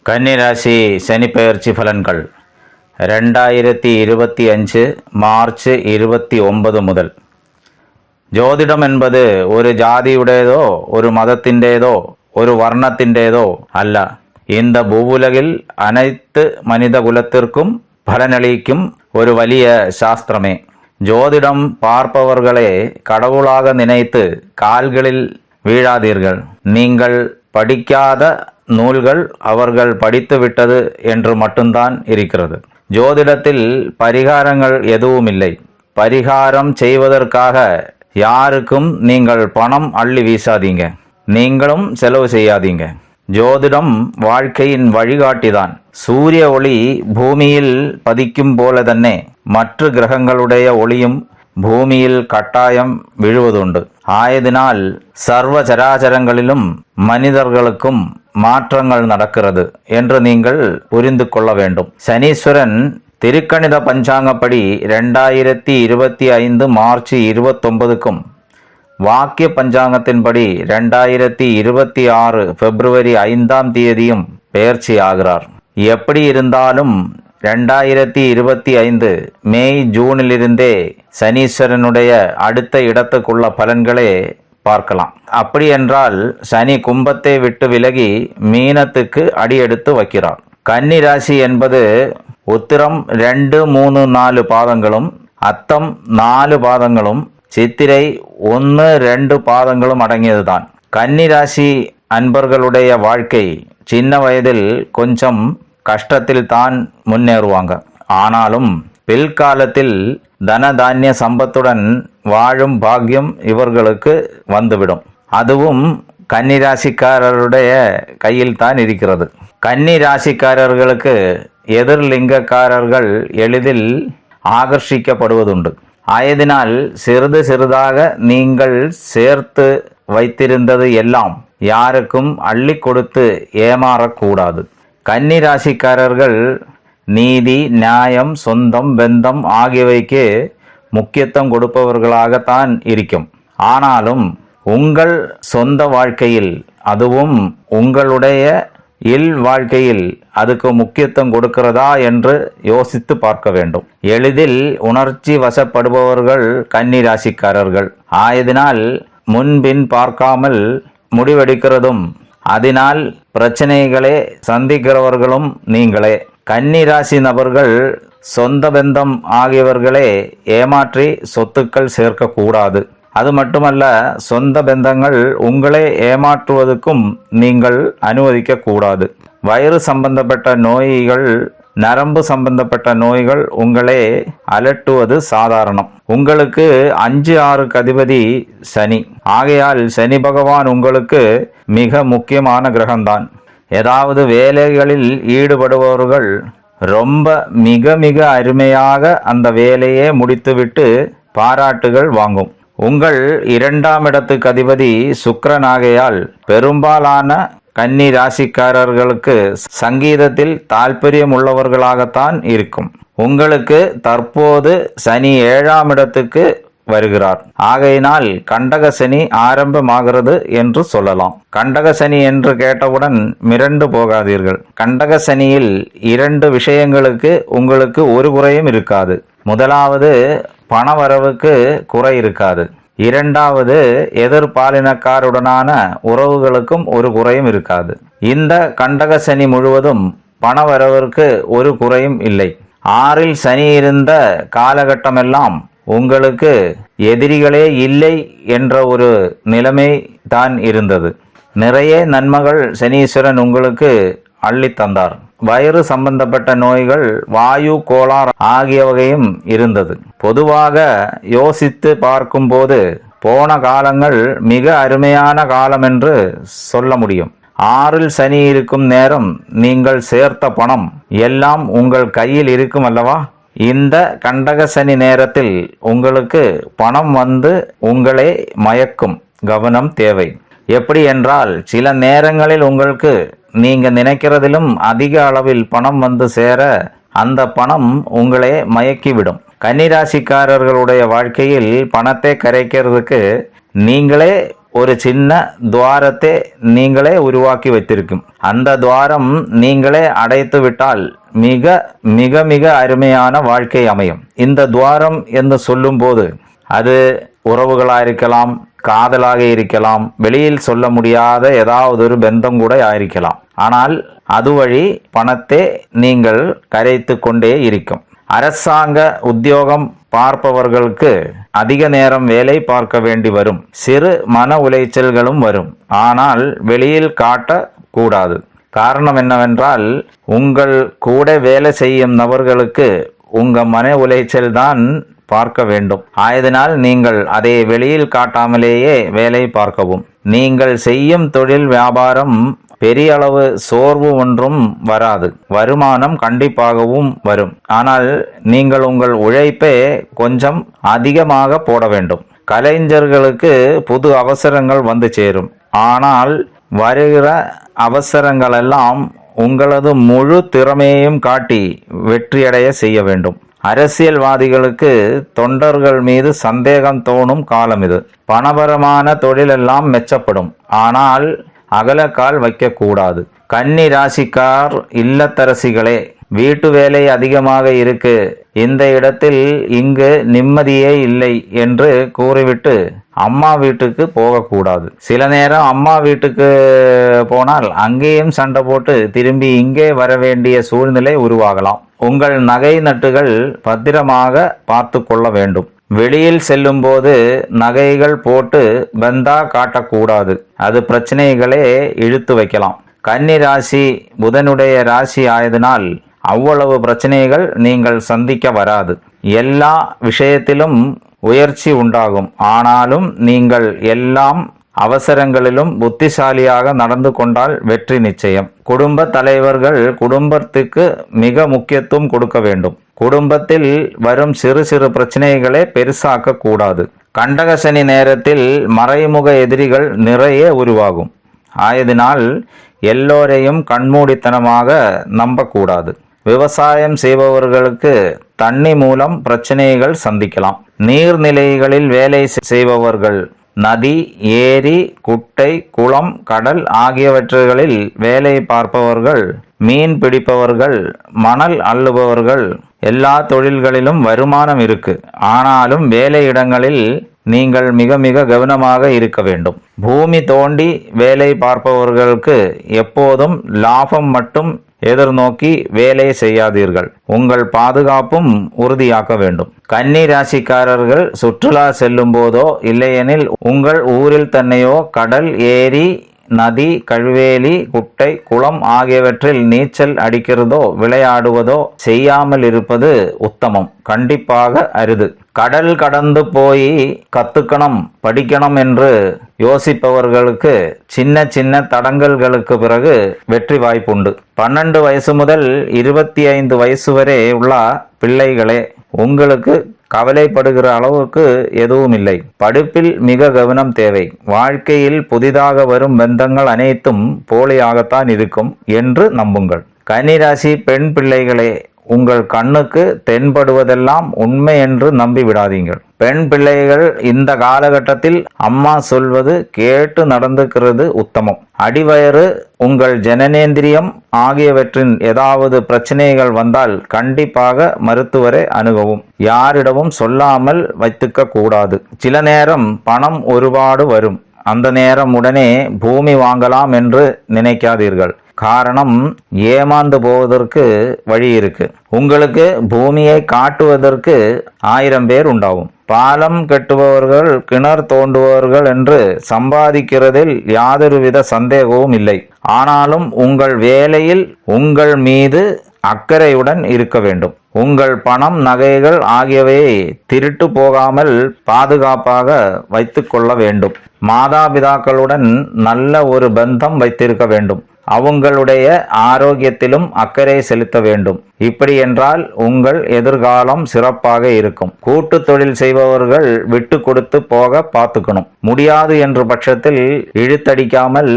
கன்னிராசி சனிப்பெயர்ச்சி பலன்கள் 2025 மார்ச் 29 முதல். ஜோதிடம் என்பது ஒரு ஜாதியுடையதோ ஒரு மதத்திൻ്റேதோ ஒரு வர்ணத்திൻ്റேதோ அல்ல. இந்த பூவுலகில் அனைத்து மனித குலத்திற்கும் பலனளிக்கும் ஒரு வலிய சாஸ்திரமே. ஜோதிடம் பார்ப்பவர்களே கடவுளாக நினைத்து கால்களில் வீழாதீர்கள். நீங்கள் படிக்காத நூல்கள் அவர்கள் படித்து விட்டது என்று மட்டும்தான் இருக்கிறது. ஜோதிடத்தில் பரிகாரங்கள் எதுவும் இல்லை. பரிகாரம் செய்வதற்காக யாருக்கும் நீங்கள் பணம் அள்ளி வீசாதீங்க. நீங்களும் செலவு செய்யாதீங்க. ஜோதிடம் வாழ்க்கையின் வழிகாட்டிதான். சூரிய ஒளி பூமியில் பதிக்கும் போல தன்னே மற்ற கிரகங்களுடைய ஒளியும் பூமியில் கட்டாயம் விழுவதுண்டு. ஆயதினால் சர்வ சராச்சரங்களிலும் மனிதர்களுக்கும் மாற்றங்கள் நடக்கிறது என்று நீங்கள் புரிந்து கொள்ள வேண்டும். சனீஸ்வரன் திருக்கணித பஞ்சாங்கப்படி 2025 மார்ச் 29க்கும் வாக்கிய பஞ்சாங்கத்தின்படி 2026 பிப்ரவரி 5ஆம் தேதியும் பெயர்ச்சி ஆகிறார். எப்படி இருந்தாலும் 2025 மே ஜூனிலிருந்தே சனீஸ்வரனுடைய அடுத்த இடத்துக்குள்ள பலன்களே பார்க்கலாம். அப்படி என்றால் சனி கும்பத்தை விட்டு விலகி மீனத்துக்கு அடியெடுத்து வைக்கிறார். கன்னி ராசி என்பது உத்திரம் 2, 3, 4 பாதங்களும், அத்தம் 4 பாதங்களும், சித்திரை 1, 2 பாதங்களும் அடங்கியதுதான். கன்னி ராசி அன்பர்களுடைய வாழ்க்கை சின்ன வயதில் கொஞ்சம் கஷ்டத்தில் தான் முன்னேறுவாங்க. ஆனாலும் பிற்காலத்தில் தனதானிய சம்பத்துடன் வாழும் பாக்கியம் இவர்களுக்கு வந்துவிடும். அதுவும் கன்னிராசிக்காரருடைய கையில் தான் இருக்கிறது. கன்னி ராசிக்காரர்களுக்கு எதிர்லிங்கக்காரர்கள் எளிதில் ஆகர்ஷிக்கப்படுவதுண்டு. ஆயதினால் சிறிது சிறிதாக நீங்கள் சேர்த்து வைத்திருந்தது எல்லாம் யாருக்கும் அள்ளி கொடுத்து ஏமாறக்கூடாது. கன்னி ராசிக்காரர்கள் நீதி, நியாயம், சொந்தம், பந்தம் ஆகியவைக்கு முக்கியத்துவம் கொடுப்பவர்களாகத்தான் இருக்கும். ஆனாலும் உங்கள் சொந்த வாழ்க்கையில், அதுவும் உங்களுடைய வாழ்க்கையில் அதுக்கு முக்கியத்துவம் கொடுக்கிறதா என்று யோசித்து பார்க்க வேண்டும். எளிதில் உணர்ச்சி வசப்படுபவர்கள் கன்னி ராசிக்காரர்கள். ஆயதினால் முன்பின் பார்க்காமல் முடிவெடுக்கிறதும் அதனால் பிரச்சனைகளை சந்திக்கிறவர்களும் நீங்களே. கன்னி ராசி நபர்கள் சொந்த பந்தம் ஆகியவர்களே ஏமாற்றி சொத்துக்கள் சேர்க்கக்கூடாது. அது மட்டுமல்ல, சொந்த பந்தங்கள் உங்களே ஏமாற்றுவதற்கும் நீங்கள் அனுமதிக்க கூடாது. வயிறு சம்பந்தப்பட்ட நோய்கள், நரம்பு சம்பந்தப்பட்ட நோய்கள் உங்களே அலட்டுவது சாதாரணம். உங்களுக்கு 5, 6 அதிபதி சனி. ஆகையால் சனி பகவான் உங்களுக்கு மிக முக்கியமான கிரகம்தான். ஏதாவது வேலைகளில் ஈடுபடுபவர்கள் ரொம்ப மிக மிக அருமையாக அந்த வேலையே முடித்துவிட்டு பாராட்டுகள் வாங்கும். உங்கள் 2ஆம் இடத்துக்கு அதிபதி சுக்கிரன். ஆகையால் பெரும்பாலான கன்னி ராசிக்காரர்களுக்கு சங்கீதத்தில் தாற்பயம் உள்ளவர்களாகத்தான் இருக்கும். உங்களுக்கு தற்போது சனி 7ஆம் இடத்துக்கு வருகிறார். ஆகையினால் கண்டக சனி ஆரம்பமாகிறது என்று சொல்லலாம். கண்டக சனி என்று கேட்டவுடன் மிரண்டு போகாதீர்கள். கண்டக சனியில் 2 விஷயங்களுக்கு உங்களுக்கு ஒரு குறையும் இருக்காது. முதலாவது, பணவரவுக்கு குறை இருக்காது. 2வது, எதிர்பாலினக்காருடனான உறவுகளுக்கும் ஒரு குறையும் இருக்காது. இந்த கண்டக சனி முழுவதும் பணவரவிற்கு ஒரு குறையும் இல்லை. 6இல் சனி இருந்த காலகட்டமெல்லாம் உங்களுக்கு எதிரிகளே இல்லை என்ற ஒரு நிலைமை தான் இருந்தது. நிறைய நன்மைகள் சனீஸ்வரன் உங்களுக்கு அள்ளி தந்தார். வயிறு சம்பந்தப்பட்ட நோய்கள், வாயு கோளாறு ஆகிய வகையும் இருந்தது. பொதுவாக யோசித்து பார்க்கும்போது போன காலங்கள் மிக அருமையான காலம் என்று சொல்ல முடியும். 6இல் சனி இருக்கும் நேரம் நீங்கள் சேர்த்த பணம் எல்லாம் உங்கள் கையில் இருக்கும் அல்லவா? இந்த கண்டக சனி நேரத்தில் உங்களுக்கு பணம் வந்து உங்களே மயக்கும். கவனம் தேவை. எப்படி என்றால், சில நேரங்களில் உங்களுக்கு நீங்க நினைக்கிறதிலும் அதிக அளவில் பணம் வந்து சேர அந்த பணம் உங்களே மயக்கிவிடும். கன்னிராசிக்காரர்களுடைய வாழ்க்கையில் பணத்தை கரைக்கிறதுக்கு நீங்களே ஒரு சின்ன துவாரத்தை நீங்களே உருவாக்கி வைத்திருக்கும். அந்த துவாரம் நீங்களே அடைத்து விட்டால் மிக மிக மிக அருமையான வாழ்க்கை அமையும். இந்த துவாரம் என்று சொல்லும்போது அது உறவுகளாக இருக்கலாம், காதலாக இருக்கலாம், வெளியில் சொல்ல முடியாத ஏதாவது ஒரு பந்தம் கூட ஆயிருக்கலாம். ஆனால் அது வழி பணத்தை நீங்கள் கரைத்து கொண்டே இருக்கும். அரசாங்க உத்தியோகம் பார்ப்பவர்களுக்கு அதிக நேரம் வேலை பார்க்க வேண்டி வரும். சிறு மன உளைச்சல்களும் வரும். ஆனால் வெளியில் காட்டக்கூடாது. காரணம் என்னவென்றால், உங்கள் கூட வேலை செய்யும் நபர்களுக்கு உங்கள் மன உளைச்சல் தான் பார்க்க வேண்டும். ஆயதனால் நீங்கள் அதை வெளியில் காட்டாமலேயே வேலை பார்க்கவும். நீங்கள் செய்யும் தொழில் வியாபாரம் பெரிய அளவு சோர்வு ஒன்றும் வராது. வருமானம் கண்டிப்பாகவும் வரும். ஆனால் நீங்கள் உங்கள் உழைப்பை கொஞ்சம் அதிகமாக போட வேண்டும். கலைஞர்களுக்கு புது அவசரங்கள் வந்து சேரும். ஆனால் வருகிற அவசரங்களெல்லாம் உங்களது முழு திறமையையும் காட்டி வெற்றியடைய செய்ய வேண்டும். அரசியல்வாதிகளுக்கு தொண்டர்கள் மீது சந்தேகம் தோணும் காலம் இது. பணபரமான தொழிலெல்லாம் மெச்சப்படும். ஆனால் அகலக்கால் வைக்கக்கூடாது. கன்னி ராசிக்கார் இல்லத்தரசிகளே, வீட்டு வேலை அதிகமாக இருக்கு, இந்த இடத்தில் இங்கு நிம்மதியே இல்லை என்று கூறிவிட்டு அம்மா வீட்டுக்கு போகக்கூடாது. சில நேரம் அம்மா வீட்டுக்கு போனால் அங்கேயும் சண்டை போட்டு திரும்பி இங்கே வர வேண்டிய சூழ்நிலை உருவாகலாம். உங்கள் நகை நட்டுகள் பத்திரமாக பார்த்து கொள்ள வேண்டும். வெளியில் செல்லும் போது நகைகள் போட்டு பந்தா காட்டக்கூடாது. அது பிரச்சனைகளே இழுத்து வைக்கலாம். கன்னி ராசி புதனுடைய ராசி ஆயதனால் அவ்வளவு பிரச்சனைகள் நீங்கள் சந்திக்க வராது. எல்லா விஷயத்திலும் உயர்ச்சி உண்டாகும். ஆனாலும் நீங்கள் எல்லாம் அவசரங்களிலும் புத்திசாலியாக நடந்து கொண்டால் வெற்றி நிச்சயம். குடும்ப தலைவர்கள் குடும்பத்துக்கு மிக முக்கியத்துவம் கொடுக்க வேண்டும். குடும்பத்தில் வரும் சிறு சிறு பிரச்சனைகளை பெருசாக்க கூடாது. கண்டகசனி நேரத்தில் மறைமுக எதிரிகள் நிறைய உருவாகும். ஆயதினால் எல்லோரையும் கண்மூடித்தனமாக நம்பக்கூடாது. விவசாயம் செய்பவர்களுக்கு தண்ணி மூலம் பிரச்சனைகள் சந்திக்கலாம். நீர்நிலைகளில் வேலை செய்பவர்கள், நதி, ஏரி, குட்டை, குளம், கடல் ஆகியவற்றுகளில் வேலை பார்ப்பவர்கள், மீன் பிடிப்பவர்கள், மணல் அள்ளுபவர்கள், எல்லா தொழில்களிலும் வருமானம் இருக்கு. ஆனாலும் வேலையிடங்களில் நீங்கள் மிக மிக கவனமாக இருக்க வேண்டும். பூமி தோண்டி வேலை பார்ப்பவர்களுக்கு எப்போதும் லாபம் மட்டும் எதிர்நோக்கி வேலை செய்யாதீர்கள். உங்கள் பாதுகாப்பும் உறுதியாக்க வேண்டும். கன்னி ராசிக்காரர்கள் சுற்றுலா செல்லும் போதோ இல்லையெனில் உங்கள் ஊரில் தன்னையோ கடல், ஏரி, நதி, கழுவேலி, குட்டை, குளம் ஆகியவற்றில் நீச்சல் அடிக்கிறதோ விளையாடுவதோ செய்யாமல் இருப்பது உத்தமம். கண்டிப்பாக அரிது. கடல் கடந்து போய் கத்துக்கணும், படிக்கணும் என்று யோசிப்பவர்களுக்கு சின்ன சின்ன தடங்கல்களுக்கு பிறகு வெற்றி வாய்ப்புண்டு. 12 வயசு முதல் 25 வயசு வரை உள்ள பிள்ளைகளே, உங்களுக்கு கவலைப்படுகிற அளவுக்கு எதுவும் இல்லை. படிப்பில் மிக கவனம் தேவை. வாழ்க்கையில் புதிதாக வரும் பந்தங்கள் அனைத்தும் போலியாகத்தான் இருக்கும் என்று நம்புங்கள். கன்னிராசி பெண் பிள்ளைகளே, உங்கள் கண்ணுக்கு தென்படுவதெல்லாம் உண்மை என்று நம்பி விடாதீங்கள். பெண் பிள்ளைகள் இந்த காலகட்டத்தில் அம்மா சொல்வது கேட்டு நடந்துக்கிறது உத்தமம். அடிவயறு, உங்கள் ஜனனேந்திரியம் ஆகியவற்றின் ஏதாவது பிரச்சனைகள் வந்தால் கண்டிப்பாக மருத்துவரை அணுகவும். யாரிடமும் சொல்லாமல் வைத்துக்க கூடாது. சில நேரம் பணம் ஒருபாடு வரும். அந்த நேரம் உடனே பூமி வாங்கலாம் என்று நினைக்காதீர்கள். காரணம், ஏமாந்து போவதற்கு வழி இருக்கு. உங்களுக்கு பூமியை காட்டுவதற்கு 1000 பேர் உண்டாகும். பாலம் கட்டுபவர்கள், கிணறு தோண்டுபவர்கள் என்று சம்பாதிக்கிறதில் யாதொருவித சந்தேகமும் இல்லை. ஆனாலும் உங்கள் வேலையில் உங்கள் மீது அக்கறையுடன் இருக்க வேண்டும். உங்கள் பணம், நகைகள் ஆகியவையை திருட்டு போகாமல் பாதுகாப்பாக வைத்து கொள்ள வேண்டும். மாதாபிதாக்களுடன் நல்ல ஒரு பந்தம் வைத்திருக்க வேண்டும். அவங்களுடைய ஆரோக்கியத்திலும் அக்கறை செலுத்த வேண்டும். இப்படி என்றால் உங்கள் எதிர்காலம் சிறப்பாக இருக்கும். கூட்டு தொழில் செய்பவர்கள் விட்டு கொடுத்து போக பார்த்துக்கணும். முடியாது என்ற பட்சத்தில் இழுத்தடிக்காமல்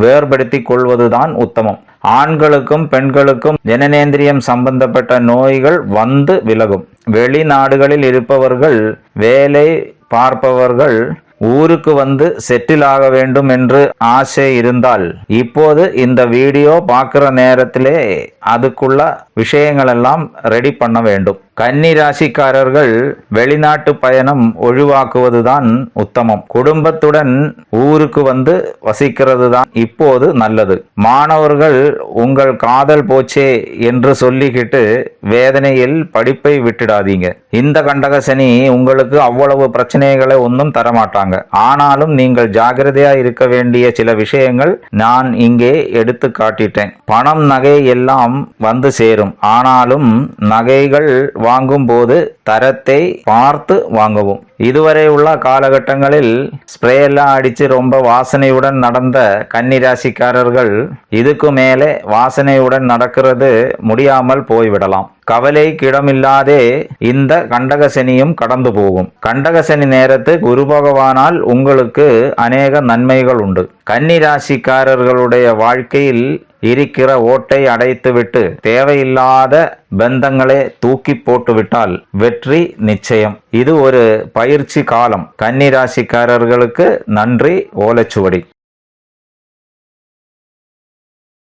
வேறுபடுத்தி கொள்வதுதான் உத்தமம். ஆண்களுக்கும் பெண்களுக்கும் ஜனனேந்திரியம் சம்பந்தப்பட்ட நோய்கள் வந்து விலகும். வெளிநாடுகளில் இருப்பவர்கள், வேலை பார்ப்பவர்கள், ஊருக்கு வந்து செட்டில் ஆக வேண்டும் என்று ஆசை இருந்தால் இப்போது இந்த வீடியோ பார்க்குற நேரத்திலே அதுக்குள்ள விஷயங்கள் எல்லாம் ரெடி பண்ண வேண்டும். கன்னி ராசிக்காரர்கள் வெளிநாட்டு பயணம் ஒழிவாக்குவதுதான் உத்தமம். குடும்பத்துடன் ஊருக்கு வந்து வசிக்கிறது தான் இப்போது நல்லது. மாணவர்கள் உங்கள் காதல் போச்சே என்று சொல்லிக்கிட்டு வேதனையில் படிப்பை விட்டுடாதீங்க. இந்த கண்டக சனி உங்களுக்கு அவ்வளவு பிரச்சனைகளை ஒன்றும் தரமாட்டாங்க. ஆனாலும் நீங்கள் ஜாகிரதையா இருக்க வேண்டிய சில விஷயங்கள் நான் இங்கே எடுத்து காட்டிட்டேன். பணம் நகை எல்லாம் வந்து சேரும். ஆனாலும் நகைகள் வாங்கும் போது தரத்தை பார்த்து வாங்கவும். இதுவரை உள்ள காலகட்டங்களில் ஸ்ப்ரே எல்லாம் அடிச்சு ரொம்ப வாசனையுடன் நடந்த கன்னி ராசிக்காரர்கள் இதுக்கு மேலே வாசனையுடன் நடக்கிறது முடியாமல் போய்விடலாம். கவலைக்கு இடமில்லாதே இந்த கண்டக சனியும் கடந்து போகும். கண்டக சனி நேரத்து குரு பகவானால் உங்களுக்கு அநேக நன்மைகள் உண்டு. கன்னி ராசிக்காரர்களுடைய வாழ்க்கையில் இருக்கிற ஓட்டை அடைத்துவிட்டு தேவையில்லாத பந்தங்களை தூக்கி போட்டுவிட்டால் வெற்றி நிச்சயம். இது ஒரு பயிற்சி காலம். கன்னி ராசிக்காரர்களுக்கு நன்றி. ஓலைச்சுவடி.